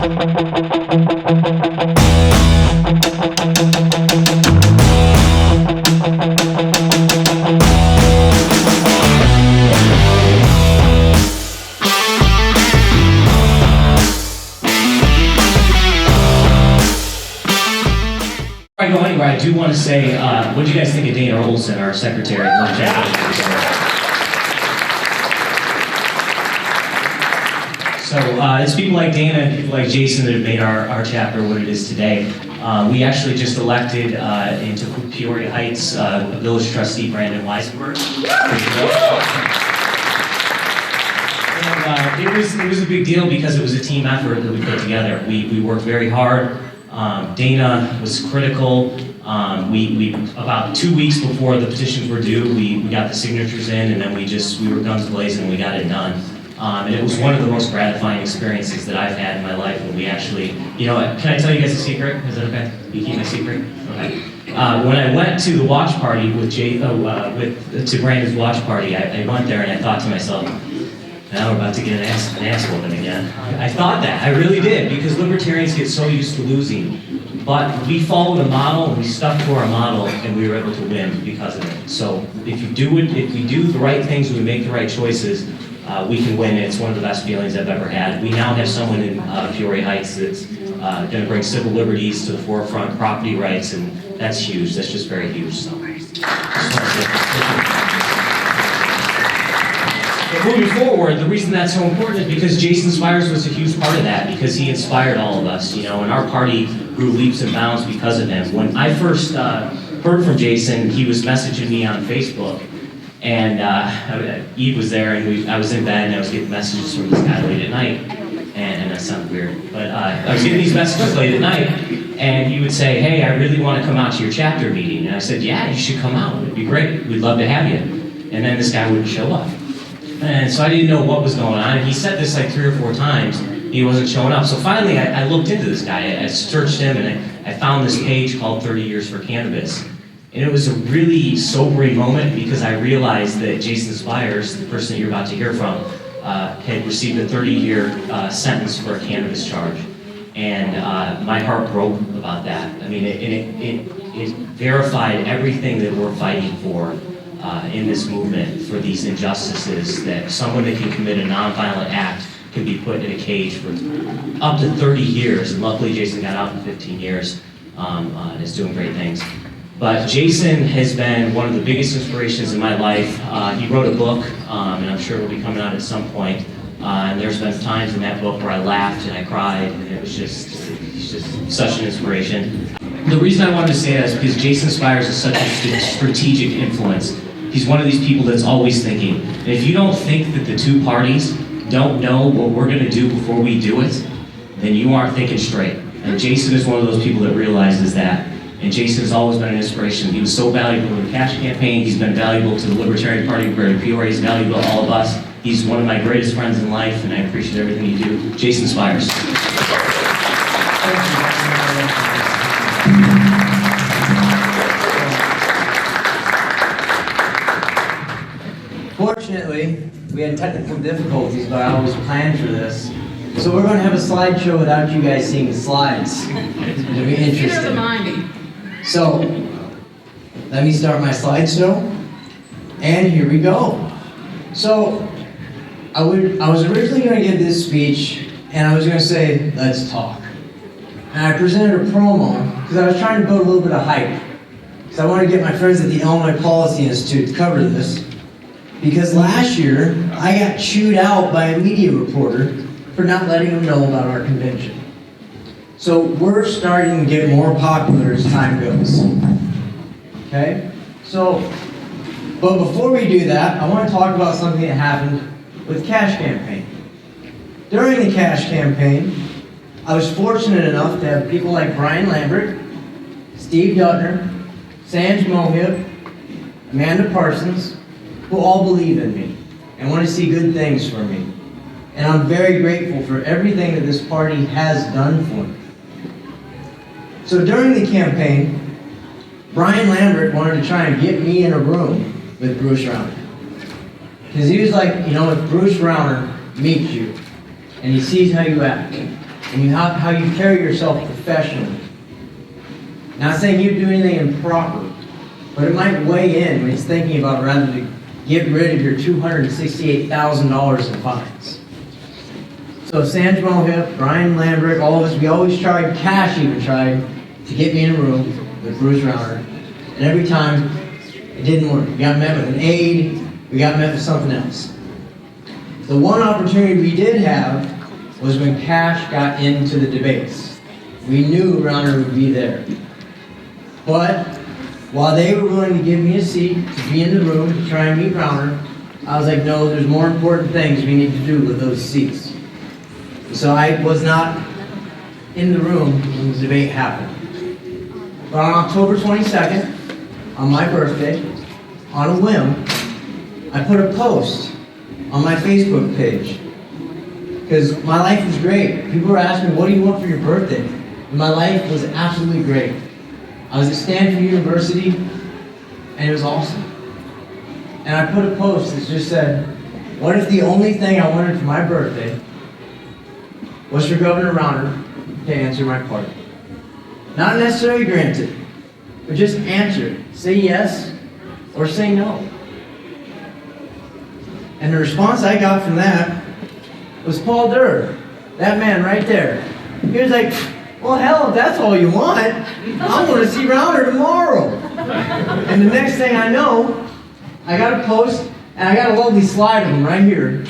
Before I go anywhere, I do want to say, what do you guys think of Dana Olson, our secretary? So it's people like Dana and people like Jason that have made our chapter what it is today. We actually just elected into Peoria Heights village trustee Brandon Weisenberg. And it was a big deal because it was a team effort that we put together. We worked very hard. Dana was critical. We about 2 weeks before the petitions were due, we got the signatures in, and then we were guns blazing and we got it done. And it was one of the most gratifying experiences that I've had in my life when we actually, can I tell you guys a secret? Is that okay? You keep my secret? Okay. When I went to the watch party with to Brandon's watch party, I went there and I thought to myself, now we're about to get an ass whooping again. I thought that, I really did, because libertarians get so used to losing. But we followed a model, and we stuck to our model, and we were able to win because of it. So if we do the right things, and we make the right choices, we can win. It's one of the best feelings I've ever had. We now have someone in Peoria Heights that's going to bring civil liberties to the forefront, property rights, and that's huge. That's just very huge. So. But moving forward, the reason that's so important is because Jason Spyres was a huge part of that, because he inspired all of us, and our party grew leaps and bounds because of him. When I first heard from Jason, he was messaging me on Facebook, and Eve was there, and I was in bed, and I was getting messages from this guy late at night, and that sounds weird, but I was getting these messages late at night, and he would say, hey, I really want to come out to your chapter meeting, and I said, yeah, you should come out, it'd be great, we'd love to have you, and then this guy wouldn't show up. And so I didn't know what was going on. And he said this like 3 or 4 times. He wasn't showing up. So finally, I looked into this guy. I searched him, and I found this page called 30 Years for Cannabis. And it was a really sobering moment because I realized that Jason Spyres, the person that you're about to hear from, had received a 30-year sentence for a cannabis charge. And my heart broke about that. I mean, it verified everything that we're fighting for. In this movement for these injustices, that someone that can commit a nonviolent act can be put in a cage for up to 30 years, and luckily Jason got out in 15 years and is doing great things. But Jason has been one of the biggest inspirations in my life. He wrote a book, and I'm sure it'll be coming out at some point. And there's been times in that book where I laughed and I cried, and it's just such an inspiration. The reason I wanted to say that is because Jason Spyres is such a strategic influence. He's one of these people that's always thinking. And if you don't think that the two parties don't know what we're going to do before we do it, then you aren't thinking straight. And Jason is one of those people that realizes that. And Jason has always been an inspiration. He was so valuable in the cash campaign. He's been valuable to the Libertarian Party of Peoria. He's valuable to all of us. He's one of my greatest friends in life, and I appreciate everything you do. Jason Spyres. Fortunately, we had technical difficulties, but I always planned for this. So we're going to have a slideshow without you guys seeing the slides. It'll be interesting. So, let me start my slideshow, and here we go. So, I was originally going to give this speech, and I was going to say, let's talk. And I presented a promo, because I was trying to build a little bit of hype. Because I want to get my friends at the Illinois Policy Institute to cover this. Because last year, I got chewed out by a media reporter for not letting them know about our convention. So we're starting to get more popular as time goes. Okay? So, but before we do that, I want to talk about something that happened with Cash Campaign. During the Cash Campaign, I was fortunate enough to have people like Brian Lambert, Steve Dutner, Sanj Mohib, Amanda Parsons, who all believe in me and want to see good things for me. And I'm very grateful for everything that this party has done for me. So during the campaign, Brian Lambert wanted to try and get me in a room with Bruce Rauner. Because he was like, if Bruce Rauner meets you and he sees how you act, and how you carry yourself professionally. Not saying you do anything improper, but it might weigh in when he's thinking about rather to get rid of your $268,000 in fines. So Sanj Mohip, Brian Lambrick, all of us, we always tried, Cash even tried, to get me in a room with Bruce Rauner. And every time, it didn't work. We got met with an aide, we got met with something else. The one opportunity we did have was when Cash got into the debates. We knew Rauner would be there. But while they were willing to give me a seat to be in the room to try and meet Rauner, I was like, no, there's more important things we need to do with those seats. So I was not in the room when the debate happened. But on October 22nd, on my birthday, on a whim, I put a post on my Facebook page. Because my life was great. People were asking me, what do you want for your birthday? And my life was absolutely great. I was at Stanford University, and it was awesome. And I put a post that just said, what if the only thing I wanted for my birthday was for Governor Rauner to answer my pardon? Not necessarily grant it, but just answer it. Say yes or say no. And the response I got from that was Paul Durr, that man right there. He was like, well, hell, if that's all you want, I want to see Rauner tomorrow. And the next thing I know, I got a post, and I got a lovely slide of him right here.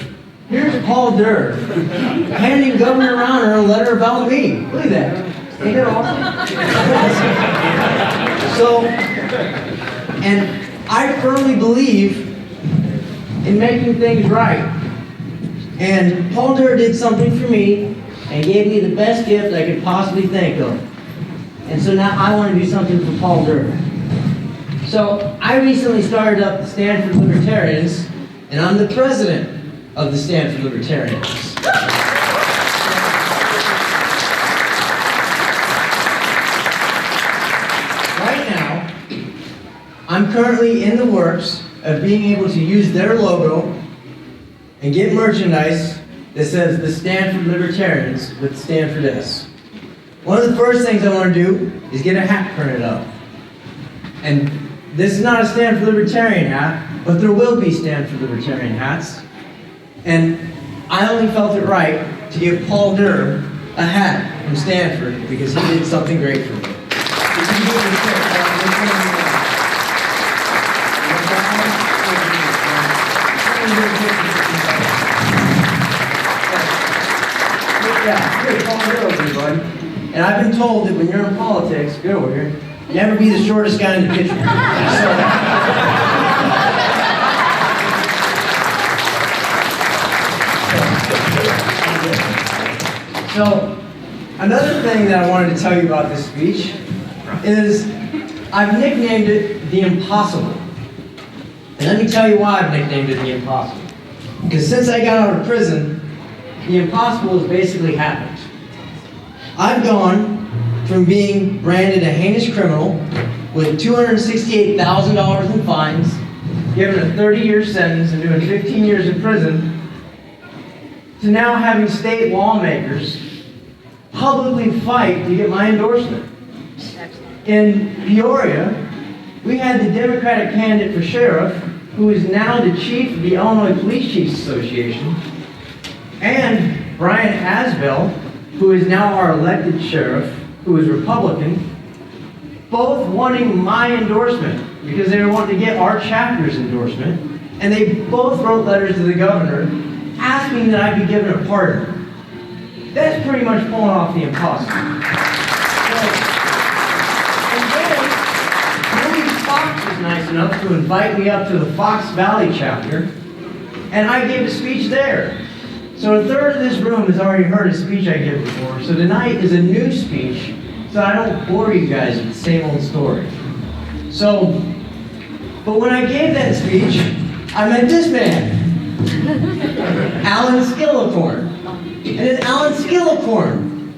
Here's Paul Durr handing Governor Rauner a letter about me. Look at that. Ain't that awesome? So, and I firmly believe in making things right. And Paul Durr did something for me and gave me the best gift I could possibly think of. And so now I want to do something for Paul Durr. So I recently started up the Stanford Libertarians, and I'm the president of the Stanford Libertarians. Right now, I'm currently in the works of being able to use their logo and get merchandise that says the Stanford Libertarians with Stanford S. One of the first things I want to do is get a hat printed up. And this is not a Stanford Libertarian hat, but there will be Stanford Libertarian hats. And I only felt it right to give Paul Durr a hat from Stanford because he did something great for me. And I've been told that when you're in politics, get over here, never be the shortest guy in the picture. So, another thing that I wanted to tell you about this speech is I've nicknamed it The Impossible. And let me tell you why I've nicknamed it The Impossible. Because since I got out of prison, the impossible has basically happened. I've gone from being branded a heinous criminal with $268,000 in fines, given a 30-year sentence and doing 15 years in prison, to now having state lawmakers publicly fight to get my endorsement. In Peoria, we had the Democratic candidate for sheriff, who is now the chief of the Illinois Police Chiefs Association, and Brian Asbell, who is now our elected sheriff, who is Republican, both wanting my endorsement because they were wanting to get our chapter's endorsement, and they both wrote letters to the governor asking that I be given a pardon. That's pretty much pulling off the impossible. And then, Fox was nice enough to invite me up to the Fox Valley chapter, and I gave a speech there. So a third of this room has already heard a speech I gave before, so tonight is a new speech, so I don't bore you guys with the same old story. So, but when I gave that speech, I met this man, Alan Spyres. And then Alan Spyres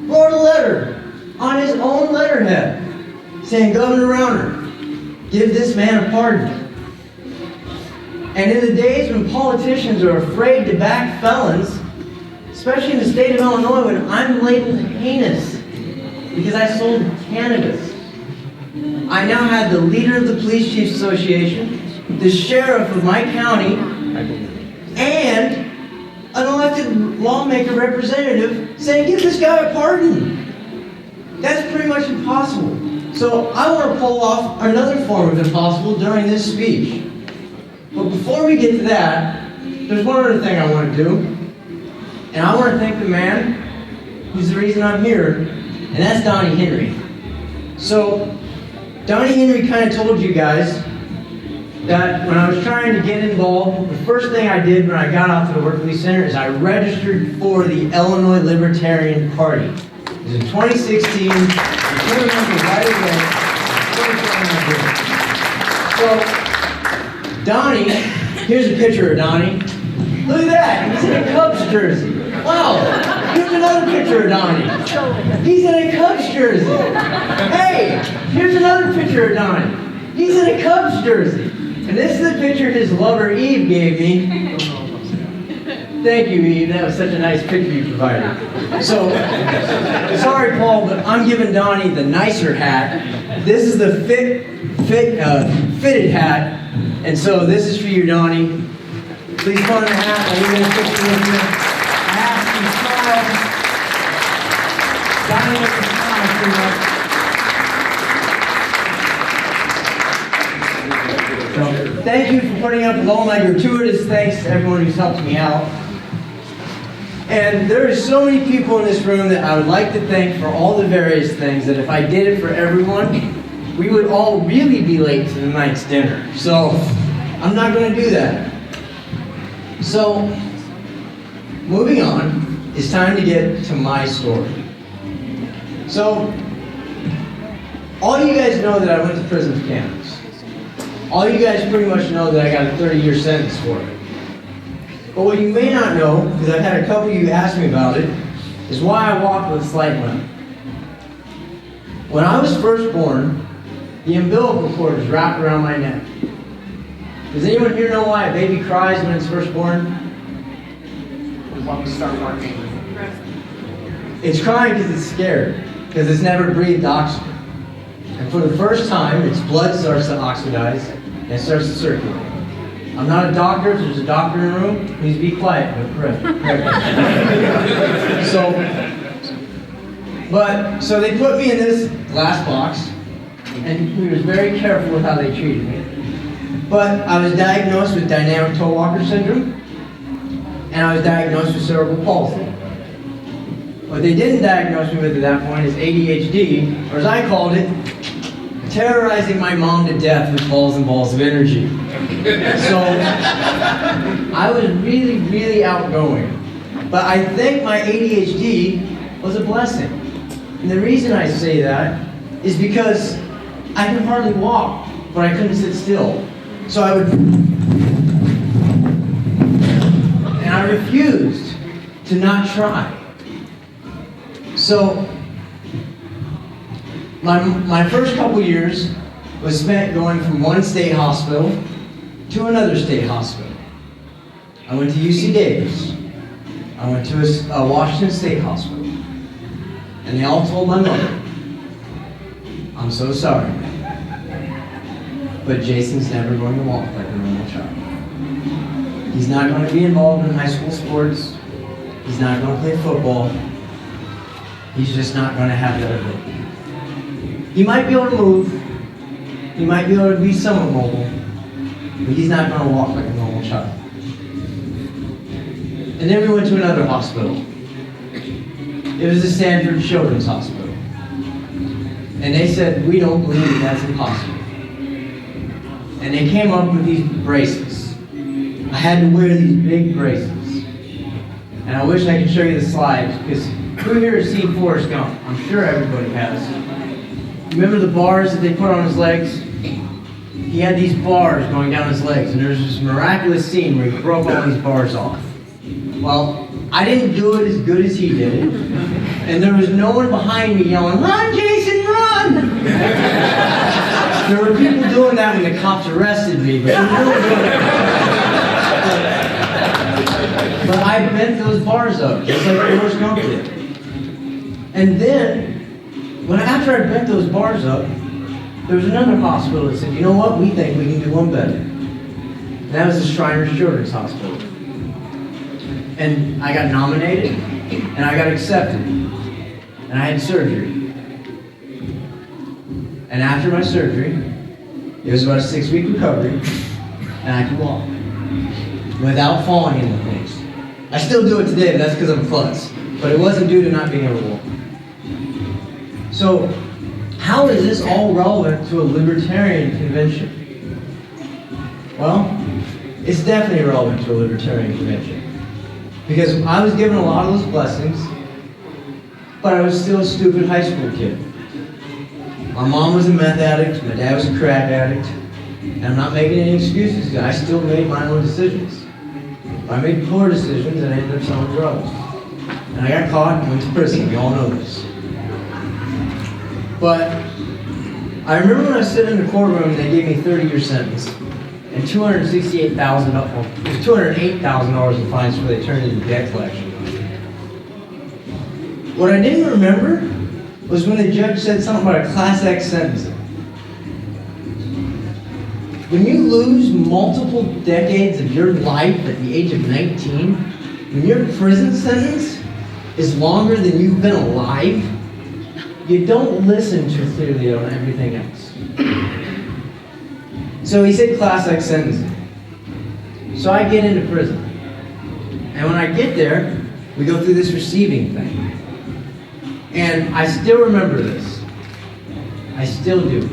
wrote a letter on his own letterhead saying, Governor Rauner, give this man a pardon. And in the days when politicians are afraid to back felons, especially in the state of Illinois, when I'm labeled heinous because I sold cannabis. I now had the leader of the Police Chiefs Association, the sheriff of my county, and an elected lawmaker representative saying, give this guy a pardon. That's pretty much impossible. So I want to pull off another form of impossible during this speech. But before we get to that, there's one other thing I want to do. And I want to thank the man who's the reason I'm here, and that's Donnie Henry. So, Donnie Henry kind of told you guys that when I was trying to get involved, the first thing I did when I got out to the Workley Center is I registered for the Illinois Libertarian Party. It was in 2016. I can remember right away. So, Donnie, here's a picture of Donnie. Look at that, he's in a Cubs jersey. Wow, here's another picture of Donnie. He's in a Cubs jersey. Hey, here's another picture of Donnie. He's in a Cubs jersey. And this is the picture his lover Eve gave me. Thank you, Eve, that was such a nice picture you provided. So, sorry Paul, but I'm giving Donnie the nicer hat. This is the fitted hat. And so this is for you, Donnie. Please put on the hat. I'm going to put you in here. I have to smile. Donnie makes me smile too much. So, thank you for putting up with all my gratuitous thanks to everyone who's helped me out. And there are so many people in this room that I would like to thank for all the various things that if I did it for everyone, we would all really be late to the night's dinner. So, I'm not going to do that. So, moving on, it's time to get to my story. So, all you guys know that I went to prison for cannabis. All you guys pretty much know that I got a 30-year sentence for it. But what you may not know, because I've had a couple of you ask me about it, is why I walk with a slight limp. When I was first born, the umbilical cord was wrapped around my neck. Does anyone here know why a baby cries when it's first born? It's crying because it's scared, because it's never breathed oxygen. And for the first time, its blood starts to oxidize and it starts to circulate. I'm not a doctor. If there's a doctor in the room, please be quiet. So they put me in this glass box, and we were very careful with how they treated me. But I was diagnosed with dynamic toe walker syndrome, and I was diagnosed with cerebral palsy. What they didn't diagnose me with at that point is ADHD, or as I called it, terrorizing my mom to death with balls and balls of energy. So, I was really, really outgoing. But I think my ADHD was a blessing. And the reason I say that is because I could hardly walk, but I couldn't sit still. So I would... And I refused to not try. So, my first couple years was spent going from one state hospital to another state hospital. I went to UC Davis. I went to a Washington State Hospital. And they all told my mother, I'm so sorry, but Jason's never going to walk like a normal child. He's not going to be involved in high school sports. He's not going to play football. He's just not going to have that ability. He might be able to move. He might be able to be somewhat mobile. But he's not going to walk like a normal child. And then we went to another hospital. It was the Stanford Children's Hospital. And they said, we don't believe that's impossible. And they came up with these braces. I had to wear these big braces. And I wish I could show you the slides, because who here has seen Forrest Gump? I'm sure everybody has. Remember the bars that they put on his legs? He had these bars going down his legs, and there's this miraculous scene where he broke all these bars off. Well, I didn't do it as good as he did, and there was no one behind me yelling, "Run, Jason, run!" There were people doing that when the cops arrested me, but But I bent those bars up, just like Forrest Gump did. And then, after I bent those bars up, there was another hospital that said, you know what, we think we can do one better. And that was the Shriners Children's Hospital. And I got nominated, and I got accepted. And I had surgery. And after my surgery, it was about a 6-week recovery, and I could walk without falling into things. I still do it today, but that's because I'm a klutz. But it wasn't due to not being able to walk. So, how is this all relevant to a libertarian convention? Well, it's definitely relevant to a libertarian convention. Because I was given a lot of those blessings, but I was still a stupid high school kid. My mom was a meth addict, my dad was a crack addict, and I'm not making any excuses because I still made my own decisions. I made poor decisions and I ended up selling drugs. And I got caught and went to prison, we all know this. But I remember when I was sitting in the courtroom, they gave me a 30-year sentence and $208,000 in fines before they turned it into debt collection. What I didn't remember was when the judge said something about a Class X sentencing. When you lose multiple decades of your life at the age of 19, when your prison sentence is longer than you've been alive, you don't listen too clearly on everything else. So he said Class X sentencing. So I get into prison. And when I get there, we go through this receiving thing. And I still remember this. I still do.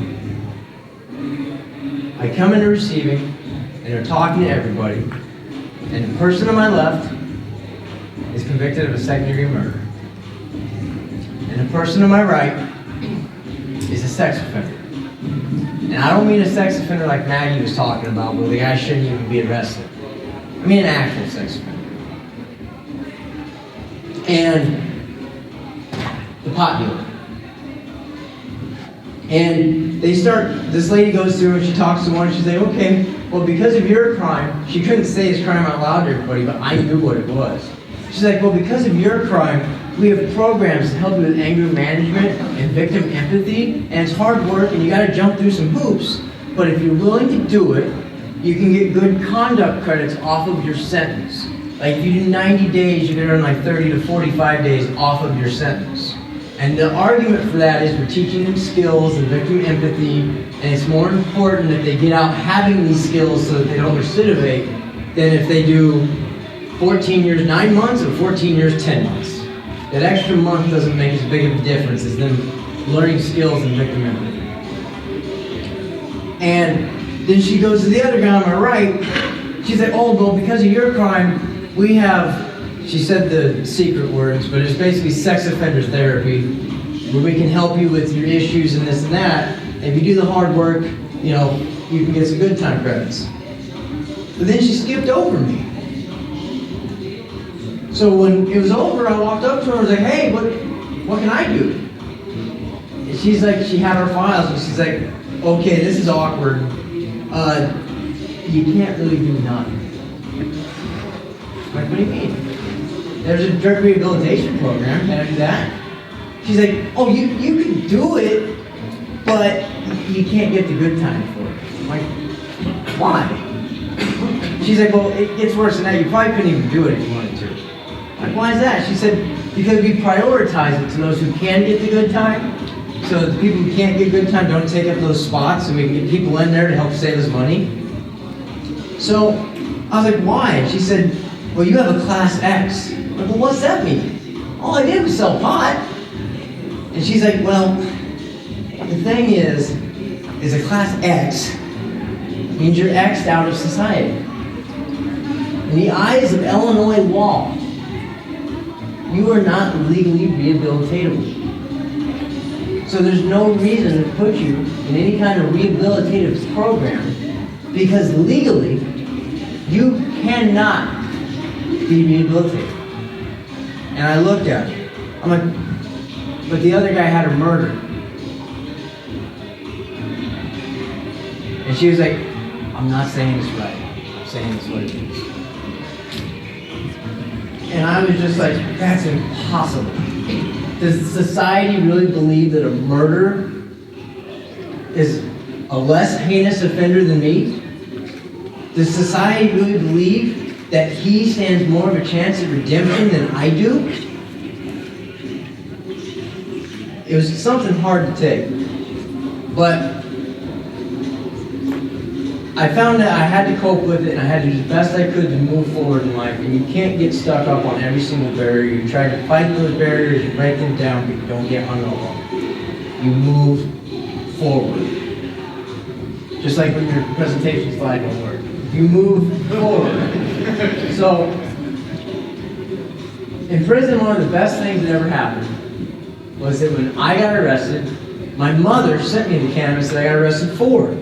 I come into receiving, and they're talking to everybody, and the person on my left is convicted of a second-degree murder. And the person on my right is a sex offender. And I don't mean a sex offender like Maggie was talking about, where the guy shouldn't even be arrested. I mean an actual sex offender. And the pot dealer. And this lady goes through and she talks to one and she's like, okay, well, because of your crime, she couldn't say his crime out loud to everybody, but I knew what it was. She's like, well, because of your crime, we have programs to help you with anger management and victim empathy, and it's hard work and you gotta jump through some hoops, but if you're willing to do it, you can get good conduct credits off of your sentence. Like if you do 90 days, you can earn like 30 to 45 days off of your sentence. And the argument for that is we're teaching them skills and victim empathy, and it's more important that they get out having these skills so that they don't recidivate than if they do 14 years, 9 months, or 14 years, 10 months. That extra month doesn't make as big of a difference as them learning skills and victim empathy. And then she goes to the other guy on my right, she's like, oh, well, because of your crime, we have, she said the secret words, but it's basically sex offender therapy, where we can help you with your issues and this and that. And if you do the hard work, you know, you can get some good time credits. But then she skipped over me. So when it was over, I walked up to her and was like, hey, what can I do? And she's like, she had her files, and she's like, okay, this is awkward. You can't really do nothing. I'm like, what do you mean? There's a drug rehabilitation program, can I do that? She's like, oh, you can do it, but you can't get the good time for it. I'm like, why? She's like, well, it gets worse than that. You probably couldn't even do it if you wanted to. I'm like, why is that? She said, because we prioritize it to those who can get the good time. So the people who can't get good time don't take up those spots, and we can get people in there to help save us money. So I was like, why? And she said, well, you have a Class X. I'm like, well, what's that mean? All I did was sell pot. And she's like, well, the thing is a Class X means you're X'd out of society. In the eyes of Illinois law, you are not legally rehabilitatable. So there's no reason to put you in any kind of rehabilitative program, because legally, you cannot be rehabilitated. And I looked at her. I'm like, but the other guy had her murdered. And she was like, I'm not saying this right. I'm saying this what it is. And I was just like, that's impossible. Does society really believe that a murderer is a less heinous offender than me? Does society really believe that he stands more of a chance at redemption than I do? It was something hard to take. But I found that I had to cope with it, and I had to do the best I could to move forward in life. And you can't get stuck up on every single barrier. You try to fight those barriers, you break them down, but you don't get hung up on them. You move forward. Just like when your presentation slide don't work. You move forward. So, in prison, one of the best things that ever happened was that when I got arrested, my mother sent me the cannabis that I got arrested for.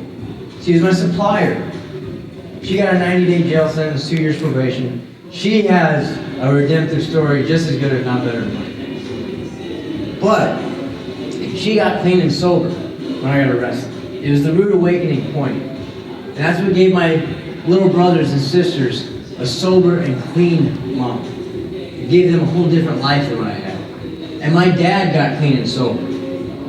She was my supplier. She got a 90-day jail sentence, 2 years probation. She has a redemptive story just as good, if not better than mine. But she got clean and sober when I got arrested. It was the rude awakening point. And that's what gave my little brothers and sisters a sober and clean mom. It gave them a whole different life than what I had. And my dad got clean and sober.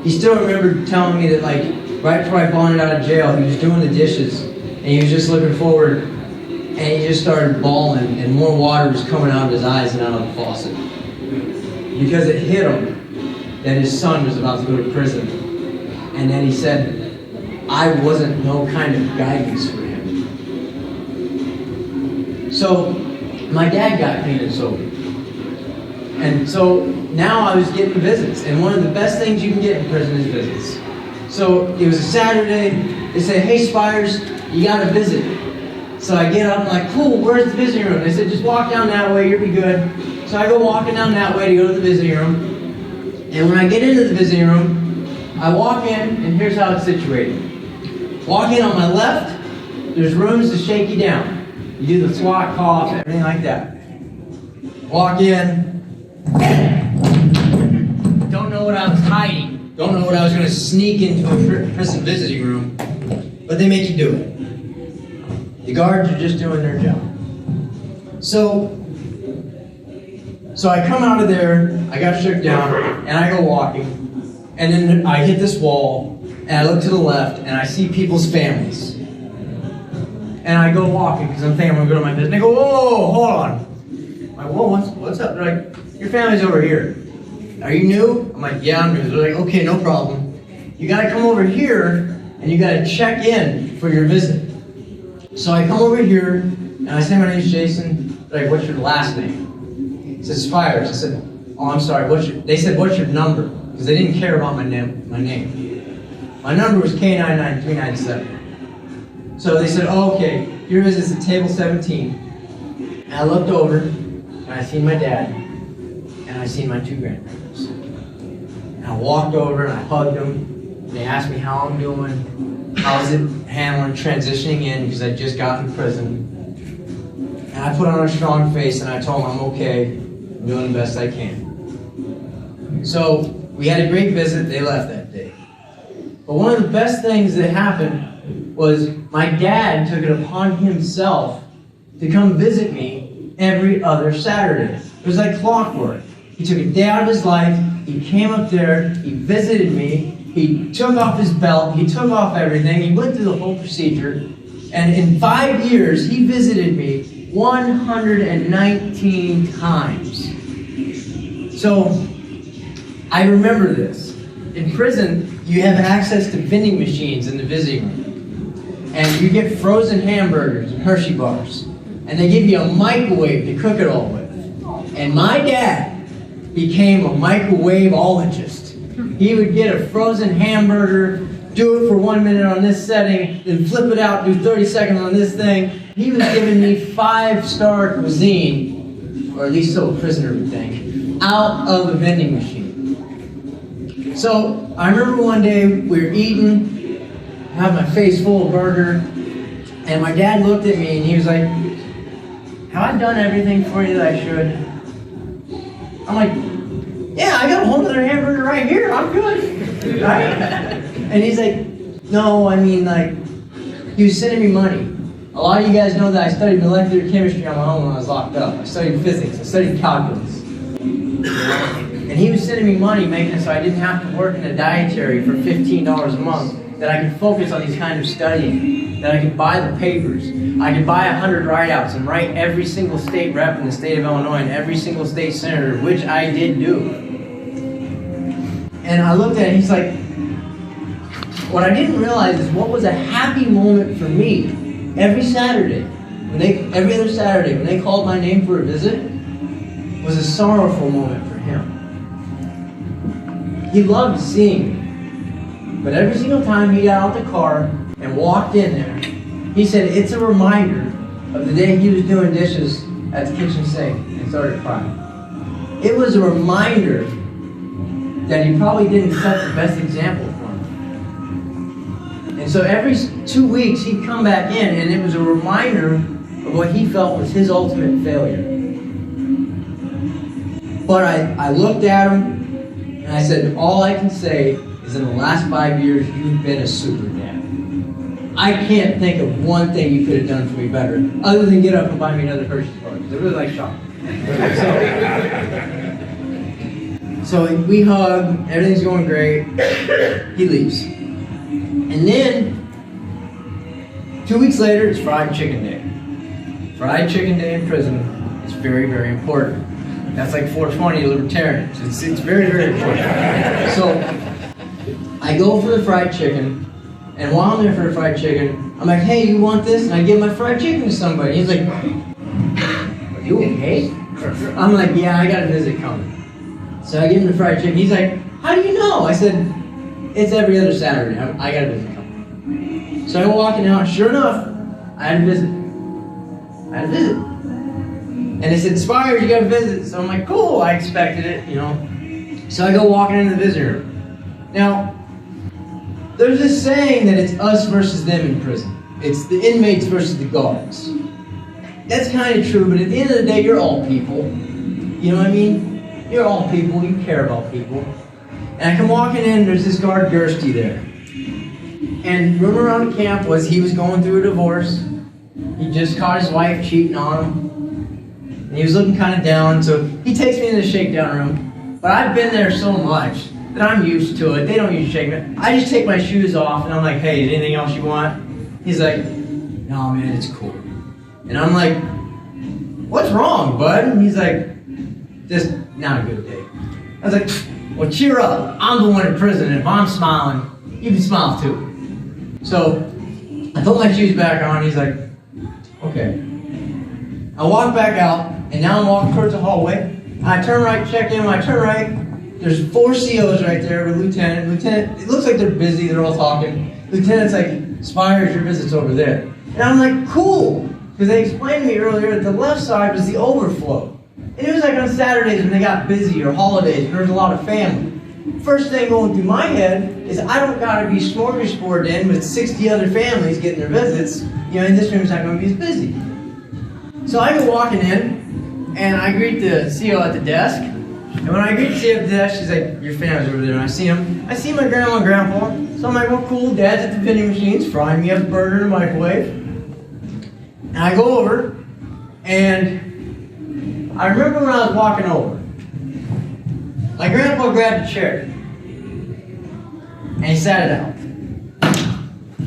He still remembered telling me that, like, right before I bonded out of jail, he was doing the dishes, and he was just looking forward, and he just started bawling, and more water was coming out of his eyes and out of the faucet. Because it hit him that his son was about to go to prison. And then he said, I wasn't no kind of guidance for him. So, my dad got clean and sober. And so, now I was getting visits, and one of the best things you can get in prison is visits. So it was a Saturday. They said, hey, Spyres, you got a visit. So I get up, I'm like, cool, where's the visiting room? They said, just walk down that way, you'll be good. So I go walking down that way to go to the visiting room. And when I get into the visiting room, I walk in, and here's how it's situated. Walk in on my left, there's rooms to shake you down. You do the SWAT cough, everything like that. Walk in. Don't know what I was hiding. Don't know what I was going to sneak into a prison visiting room, but they make you do it. The guards are just doing their job. So I come out of there, I got shook down, and I go walking, and then I hit this wall, and I look to the left, and I see people's families. And I go walking, because I'm thinking I'm going to go to my business, and they go, whoa, hold on. I'm like, whoa, what's up? They're like, your family's over here. Are you new? I'm like, yeah, I'm new. They're like, okay, no problem. You gotta come over here and you gotta check in for your visit. So I come over here and I say, my name's Jason. They're like, what's your last name? He says, Spyres. I said, oh, I'm sorry, they said, what's your number? Because they didn't care about my name. My number was K99397. So they said, oh, okay, your visit's at table 17. And I looked over and I seen my dad and I seen my 2 grandparents. And I walked over and I hugged them. They asked me how I'm doing, how's it handling transitioning in, because I'd just gotten to prison. And I put on a strong face and I told them I'm okay, I'm doing the best I can. So we had a great visit, they left that day. But one of the best things that happened was my dad took it upon himself to come visit me every other Saturday. It was like clockwork. He took a day out of his life, he came up there, he visited me, he took off his belt, he took off everything, he went through the whole procedure, and in 5 years, he visited me 119 times. So, I remember this. In prison, you have access to vending machines in the visiting room, and you get frozen hamburgers and Hershey bars, and they give you a microwave to cook it all with. And my dad became a microwaveologist. He would get a frozen hamburger, do it for 1 minute on this setting, then flip it out, do 30 seconds on this thing. He was giving me 5-star cuisine, or at least so a prisoner would think, out of a vending machine. So I remember one day we were eating, I had my face full of burger, and my dad looked at me and he was like, have I done everything for you that I should? I'm like, yeah, I got a whole other hamburger right here. I'm good. Right? And he's like, no, I mean, like, he was sending me money. A lot of you guys know that I studied molecular chemistry on my own when I was locked up. I studied physics, I studied calculus. And he was sending me money, making it so I didn't have to work in a dietary for $15 a month, that I could focus on these kind of studying, that I could buy the papers. I could buy 100 write-outs and write every single state rep in the state of Illinois and every single state senator, which I did do. And I looked at it, he's like, what I didn't realize is what was a happy moment for me every Saturday, every other Saturday, when they called my name for a visit, was a sorrowful moment for him. He loved seeing me. But every single time he got out the car and walked in there, he said it's a reminder of the day he was doing dishes at the kitchen sink and started crying. It was a reminder that he probably didn't set the best example for him. And so every 2 weeks he'd come back in, and it was a reminder of what he felt was his ultimate failure. But I looked at him and I said, all I can say is in the last 5 years, you've been a super dad. I can't think of one thing you could have done for me better, other than get up and buy me another Hershey's bar, because I really like shopping. So we hug, everything's going great. He leaves. And then, 2 weeks later, it's fried chicken day. Fried chicken day in prison is very, very important. That's like 420 to libertarians. It's very, very important. So, I go for the fried chicken, and while I'm there for the fried chicken, I'm like, hey, you want this? And I give my fried chicken to somebody. He's like, are you okay? I'm like, yeah, I got a visit coming. So I give him the fried chicken. He's like, how do you know? I said, it's every other Saturday. I got a visit coming. So I'm walking out. Sure enough, I had a visit. And they said, Spyres, you got a visit. So I'm like, cool. I expected it, you know. So I go walking into the visitor room. Now, there's this saying that it's us versus them in prison. It's the inmates versus the guards. That's kind of true, but at the end of the day, you're all people. You know what I mean? You're all people. You care about people. And I come walking in, there's this guard Gersty there. And rumor around the camp was he was going through a divorce. He just caught his wife cheating on him. And he was looking kind of down, so he takes me into the shakedown room. But I've been there so much that I'm used to it. They don't usually shake me. I just take my shoes off and I'm like, hey, is anything else you want? He's like, no, man, it's cool. And I'm like, what's wrong, bud? And he's like, just not a good day. I was like, well, cheer up. I'm the one in prison, and if I'm smiling, you can smile too. So I put my shoes back on. He's like, okay. I walk back out, and now I'm walking towards the hallway. I turn right, check in. When I turn right, there's 4 COs right there with Lieutenant. Lieutenant, it looks like they're busy. They're all talking. Lieutenant's like, Spyres, your visit's over there. And I'm like, cool. Because they explained to me earlier that the left side was the overflow. And it was like on Saturdays when they got busy or holidays and there was a lot of family. First thing going through my head is I don't got to be smorgasbord in with 60 other families getting their visits. You know, and this room's not going to be as busy. So I go walking in and I greet the CO at the desk. And when I greet the CO at the desk, she's like, your family's over there. And I see him. I see my grandma and grandpa. So I'm like, well, cool. Dad's at the vending machines frying me up a burger in the microwave. And I go over, and I remember when I was walking over, my grandpa grabbed a chair, and he sat it out.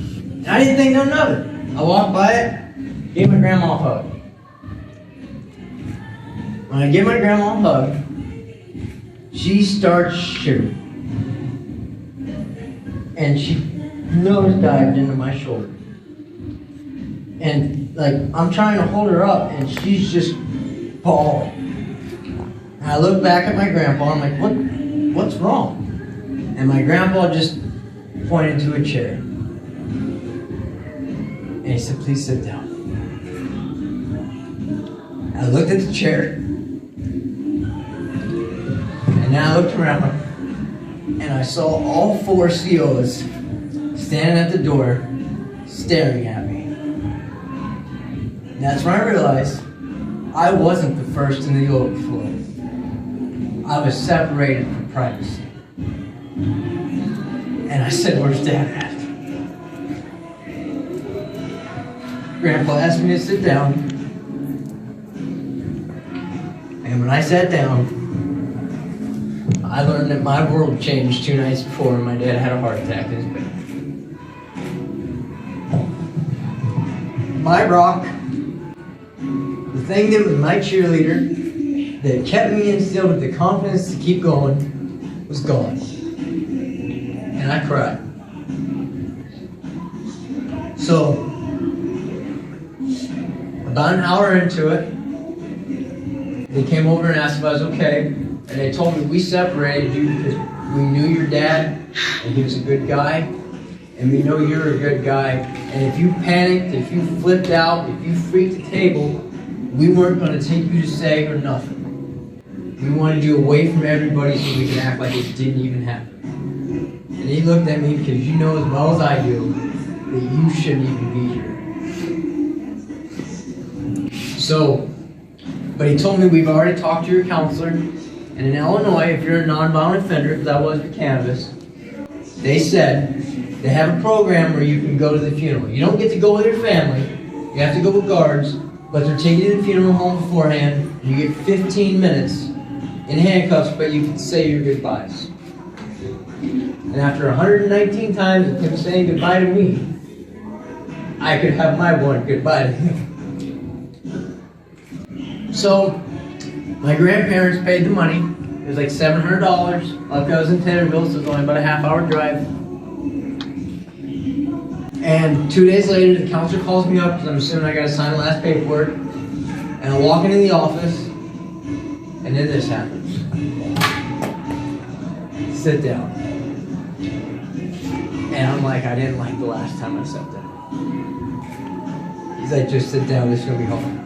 And I didn't think nothing of it. I walked by it, gave my grandma a hug. When I give my grandma a hug, she starts shivering. And she nose dived into my shoulder. And like, I'm trying to hold her up, and she's just bawling. And I look back at my grandpa, and I'm like, what's wrong? And my grandpa just pointed to a chair. And he said, please sit down. I looked at the chair, and then I looked around, and I saw all 4 COs standing at the door, staring at me. And that's when I realized I wasn't the first in the overflow. I was separated from privacy. And I said, where's Dad at? Grandpa asked me to sit down. And when I sat down, I learned that my world changed 2 nights before and my dad had a heart attack in his bed. My rock, the thing that was my cheerleader, that kept me instilled with the confidence to keep going, was gone. And I cried. So, about an hour into it, they came over and asked if I was okay, and they told me we separated you because we knew your dad, and he was a good guy, and we know you're a good guy, and if you panicked, if you flipped out, if you freaked the table, we weren't going to take you to SAG or nothing. We wanted you away from everybody so we could act like it didn't even happen. And he looked at me because you know as well as I do that you shouldn't even be here. So, but he told me we've already talked to your counselor, and in Illinois, if you're a nonviolent offender, because I was with Cannabis, they said they have a program where you can go to the funeral. You don't get to go with your family, you have to go with guards, but they're taking you to the funeral home beforehand, and you get 15 minutes in handcuffs, but you can say your goodbyes. And after 119 times of him saying goodbye to me, I could have my one goodbye to him. So, my grandparents paid the money. It was like $700. Luckily I was in Taylorville, so it was only about a half-hour drive. And 2 days later, the counselor calls me up, because I'm assuming I got to sign the last paperwork. And I walk into the office, and then this happens. Sit down. And I'm like, I didn't like the last time I sat down. He's like, just sit down, this is going to be hard.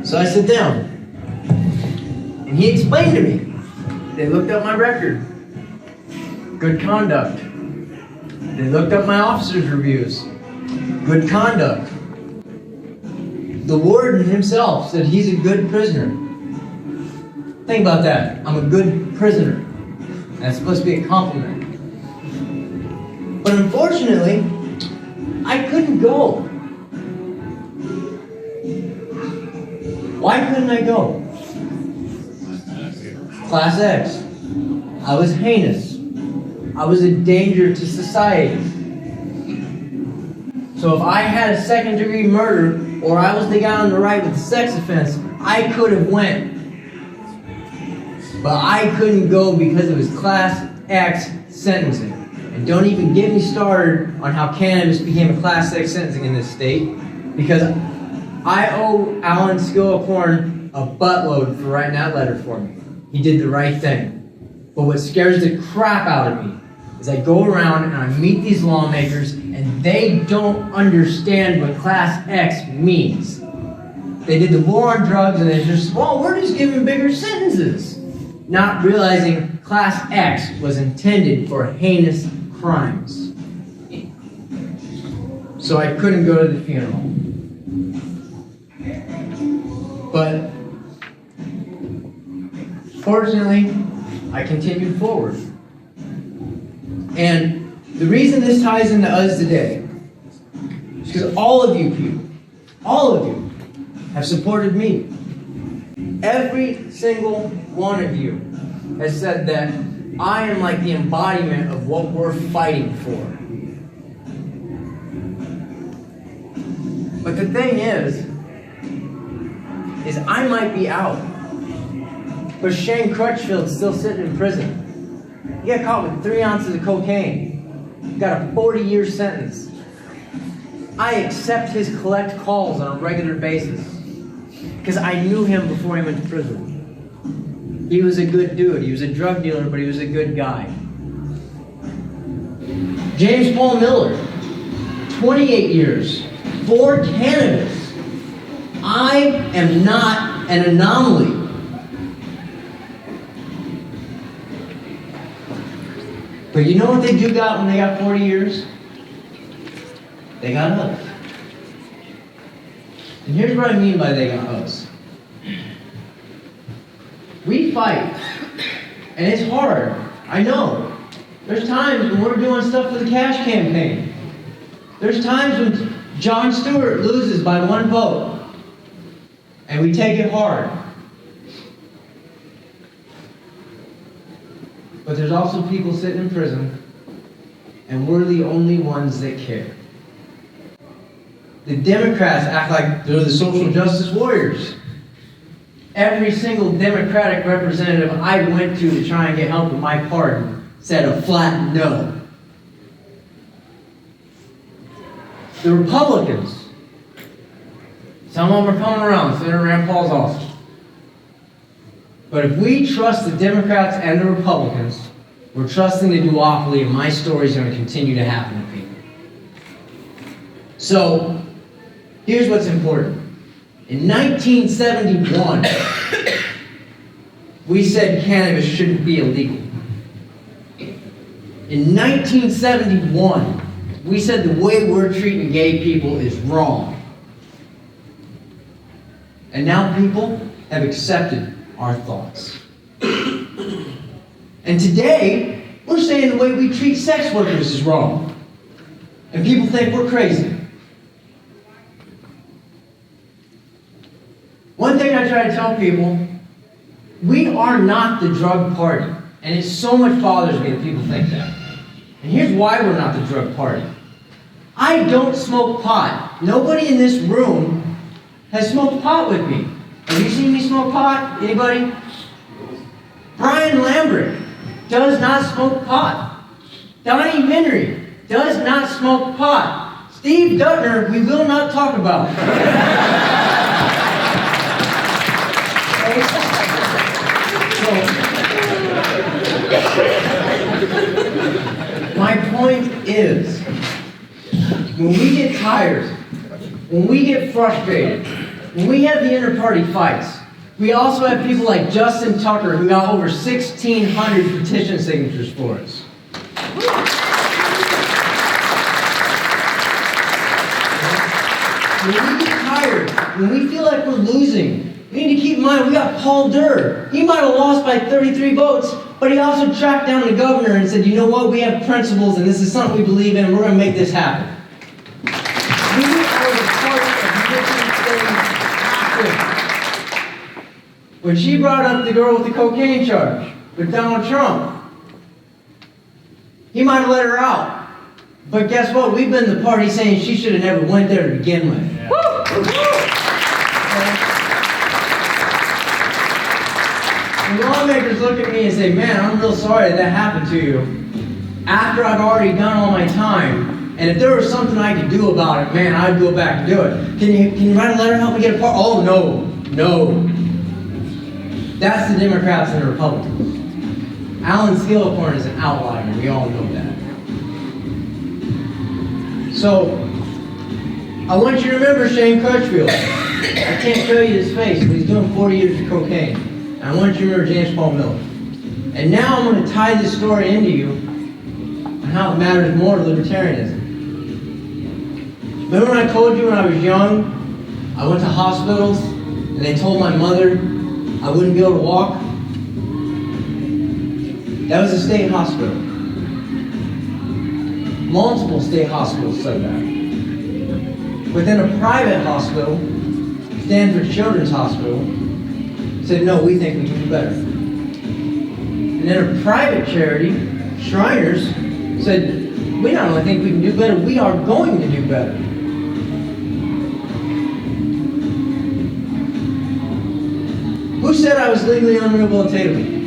So I sit down. And he explained to me. They looked up my record. Good conduct. They looked up my officer's reviews. Good conduct. The warden himself said he's a good prisoner. Think about that. I'm a good prisoner. That's supposed to be a compliment. But unfortunately, I couldn't go. Why couldn't I go? Class X. I was heinous. I was a danger to society. So if I had a second-degree murder, or I was the guy on the right with a sex offense, I could have went. But I couldn't go because it was Class X sentencing. And don't even get me started on how cannabis became a Class X sentencing in this state, because I owe Alan Spyres a buttload for writing that letter for me. He did the right thing. But what scares the crap out of me is I go around and I meet these lawmakers and they don't understand what Class X means. They did the war on drugs and they just, well, we're just giving bigger sentences. Not realizing Class X was intended for heinous crimes. So I couldn't go to the funeral. But fortunately, I continued forward. And the reason this ties into us today is because all of you people, all of you, have supported me. Every single one of you has said that I am like the embodiment of what we're fighting for. But the thing is I might be out, but Shane Crutchfield's still sitting in prison. He got caught with 3 ounces of cocaine. He got a 40-year sentence. I accept his collect calls on a regular basis because I knew him before he went to prison. He was a good dude. He was a drug dealer, but he was a good guy. James Paul Miller, 28 years for cannabis. I am not an anomaly. But you know what they do got when they got 40 years? They got us. And here's what I mean by they got us. We fight. And it's hard. I know. There's times when we're doing stuff for the cash campaign. There's times when Jon Stewart loses by 1 vote, and we take it hard. But there's also people sitting in prison, and we're the only ones that care. The Democrats act like they're the social justice warriors. Every single Democratic representative I went to try and get help with my pardon said a flat no. The Republicans, some of them are coming around, Senator Rand Paul's office. But if we trust the Democrats and the Republicans, we're trusting the duopoly, and my story is going to continue to happen to people. So, here's what's important. In 1971, we said cannabis shouldn't be illegal. In 1971, we said the way we're treating gay people is wrong. And now people have accepted our thoughts. And today, we're saying the way we treat sex workers is wrong. And people think we're crazy. One thing I try to tell people, we are not the drug party. And it so much bothers me that people think that. And here's why we're not the drug party. I don't smoke pot. Nobody in this room has smoked pot with me. Have you seen me smoke pot? Anybody? Brian Lambert does not smoke pot. Donnie Henry does not smoke pot. Steve Dutner, we will not talk about. My point is, when we get tired, when we get frustrated, when we have the inter-party fights, we also have people like Justin Tucker who got over 1,600 petition signatures for us. When we get tired, when we feel like we're losing, we need to keep in mind we got Paul Durr. He might have lost by 33 votes, but he also tracked down the governor and said, you know what, we have principles and this is something we believe in and we're going to make this happen. We are the part of making things happen. When she brought up the girl with the cocaine charge with Donald Trump, he might have let her out. But guess what? We've been the party saying she should have never went there to begin with. Yeah. And lawmakers look at me and say, man, I'm real sorry that happened to you. After I've already done all my time, and if there was something I could do about it, man, I'd go back and do it. Can you write a letter and help me get a part? Oh, no. That's the Democrats and the Republicans. Alan Spyres is an outlier. We all know that. So, I want you to remember Shane Crutchfield. I can't show you his face, but he's doing 40 years of cocaine. And I want you to remember James Paul Miller. And now I'm going to tie this story into you and how it matters more to libertarianism. Remember when I told you when I was young, I went to hospitals and they told my mother I wouldn't be able to walk? That was a state hospital. Multiple state hospitals said that. But then a private hospital, Stanford Children's Hospital, said, no, we think we can do better. And then a private charity, Shriners, said, we not only think we can do better, we are going to do better. Who said I was legally unrehabilitatable?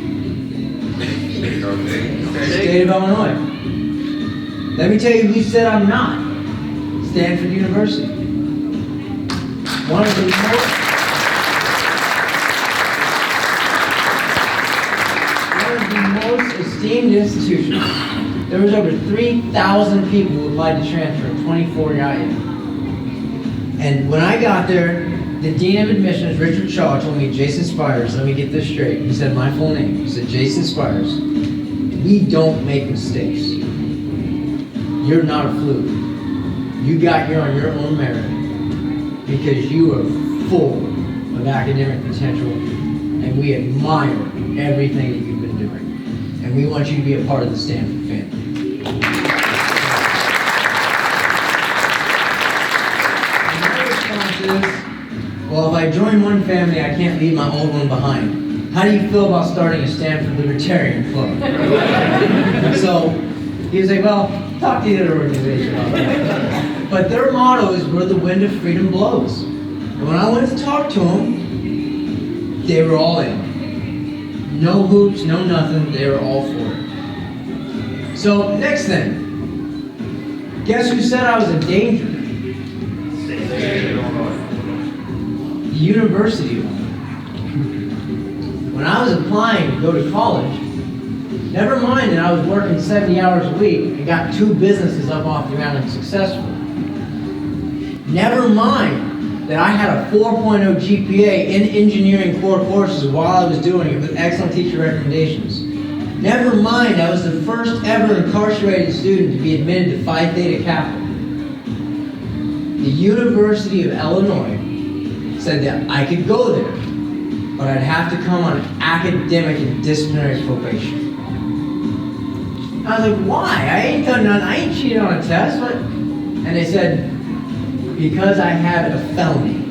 State of Illinois. Let me tell you who said I'm not. Stanford University. One of the most esteemed institutions. There was over 3,000 people who applied to transfer, 24 got in. And when I got there, the Dean of Admissions, Richard Shaw, told me, Jason Spyres, let me get this straight. He said my full name. He said, Jason Spyres, we don't make mistakes. You're not a fluke. You got here on your own merit because you are full of academic potential, and we admire everything that you've been doing. And we want you to be a part of the Stanford family. is, well, if I join one family, I can't leave my old one behind. How do you feel about starting a Stanford Libertarian Club? So he was like, well, talk to the other organization about that. But their motto is where the wind of freedom blows. And when I went to talk to them, they were all in. No hoops, no nothing, they were all for it. So, next thing. Guess who said I was a danger? The university one. When I was applying to go to college, never mind that I was working 70 hours a week and got 2 businesses up off the ground and successful. Never mind that I had a 4.0 GPA in engineering core courses while I was doing it with excellent teacher recommendations. Never mind I was the first ever incarcerated student to be admitted to Phi Theta Kappa. The University of Illinois said that I could go there, but I'd have to come on academic and disciplinary probation. I was like, why? I ain't done nothing. I ain't cheated on a test. What? And they said, because I had a felony.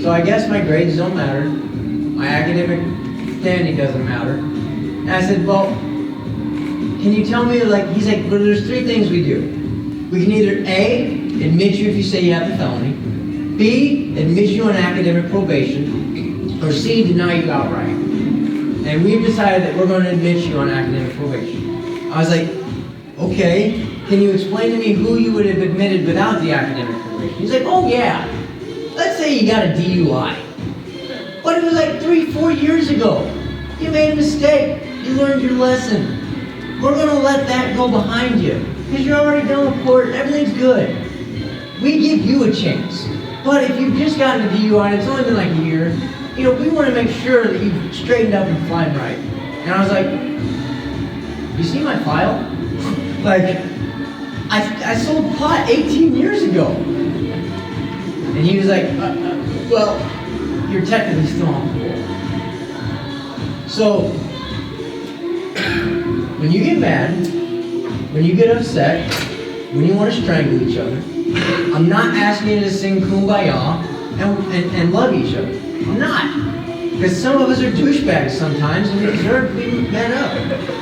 So I guess my grades don't matter. My academic standing doesn't matter. And I said, well, can you tell me, he's like, well, there's 3 things we do. We can either A, admit you if you say you have the felony, B, admit you on academic probation, or C, deny you outright. And we've decided that we're going to admit you on academic probation. I was like, okay, can you explain to me who you would have admitted without the academic probation? He's like, oh yeah, let's say you got a DUI. But it was like 3-4 years ago. You made a mistake, you learned your lesson. We're going to let that go behind you, because you're already done with court, everything's good. We give you a chance. But if you've just gotten a DUI and it's only been like a year, we want to make sure that you've straightened up and flying right. And I was like, you see my file? I sold pot 18 years ago. And he was like, well, you're technically still on parole. So, when you get mad, when you get upset, when you want to strangle each other, I'm not asking you to sing Kumbaya and love each other. I'm not. Because some of us are douchebags sometimes and we deserve to be met up.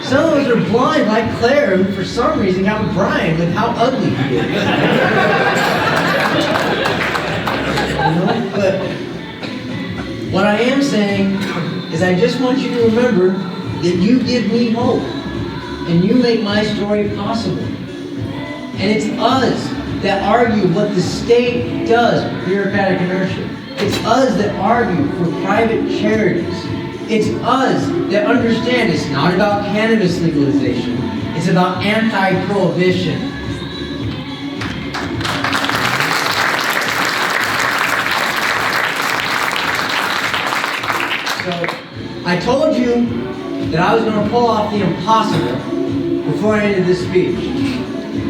Some of us are blind like Claire, who for some reason got with Brian with how ugly he is. But what I am saying is I just want you to remember that you give me hope and you make my story possible. And it's us that argue what the state does with bureaucratic inertia. It's us that argue for private charities. It's us that understand it's not about cannabis legalization. It's about anti-prohibition. So, I told you that I was going to pull off the impossible before I ended this speech.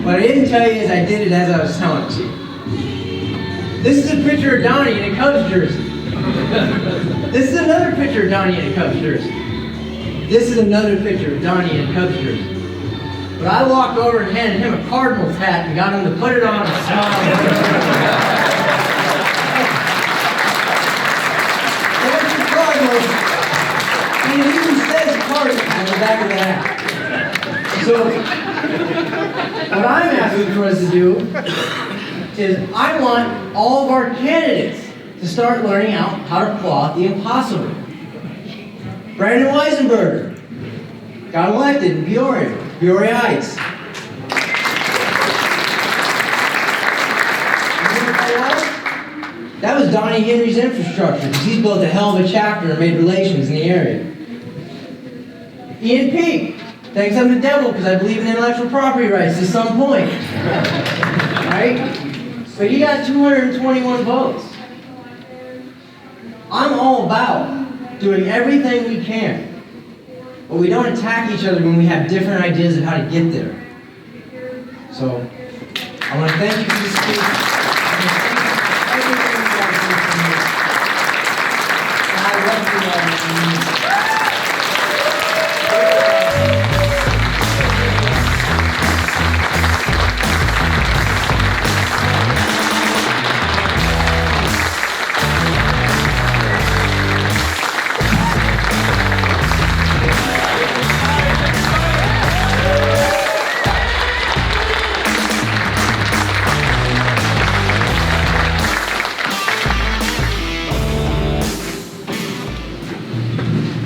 What I didn't tell you is I did it as I was telling it to you. This is a picture of Donnie in a Cubs jersey. This is another picture of Donnie in a Cubs jersey. This is another picture of Donnie in a Cubs jersey. But I walked over and handed him a Cardinals hat and got him to put it on and smile. There's the Cardinals. And it even says Cardinals on the back of the hat. So, what I'm asking for us to do is I want all of our candidates to start learning out how to pull off the impossible. Brandon Weisenberger got elected in Peoria Heights. That was Donnie Henry's infrastructure, because he's built a hell of a chapter and made relations in the area. Ian Peake, thanks I'm the devil because I believe in intellectual property rights to some point. Right? But he got 221 votes. I'm all about doing everything we can, but we don't attack each other when we have different ideas of how to get there. So, I want to thank you for this speech. I love you all.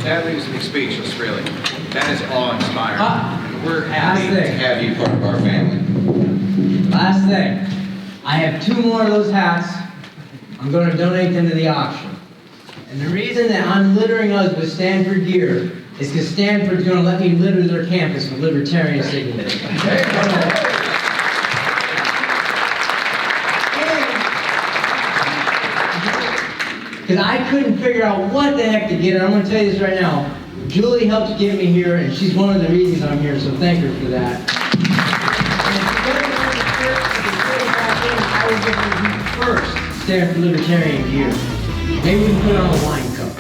That leaves me speechless, really. That is awe-inspiring. We're Last happy to thing. have you part of our family. Last thing. I have 2 more of those hats. I'm going to donate them to the auction. And the reason that I'm littering us with Stanford gear is because Stanford's going to let me litter their campus with libertarian signatures. Because I couldn't figure out what the heck to get her. I'm going to tell you this right now. Julie helped get me here, and she's one of the reasons I'm here, so thank her for that. And if you go to the shirt, I will give her the first Stanford Libertarian gear. Maybe we can put it on a wine cup.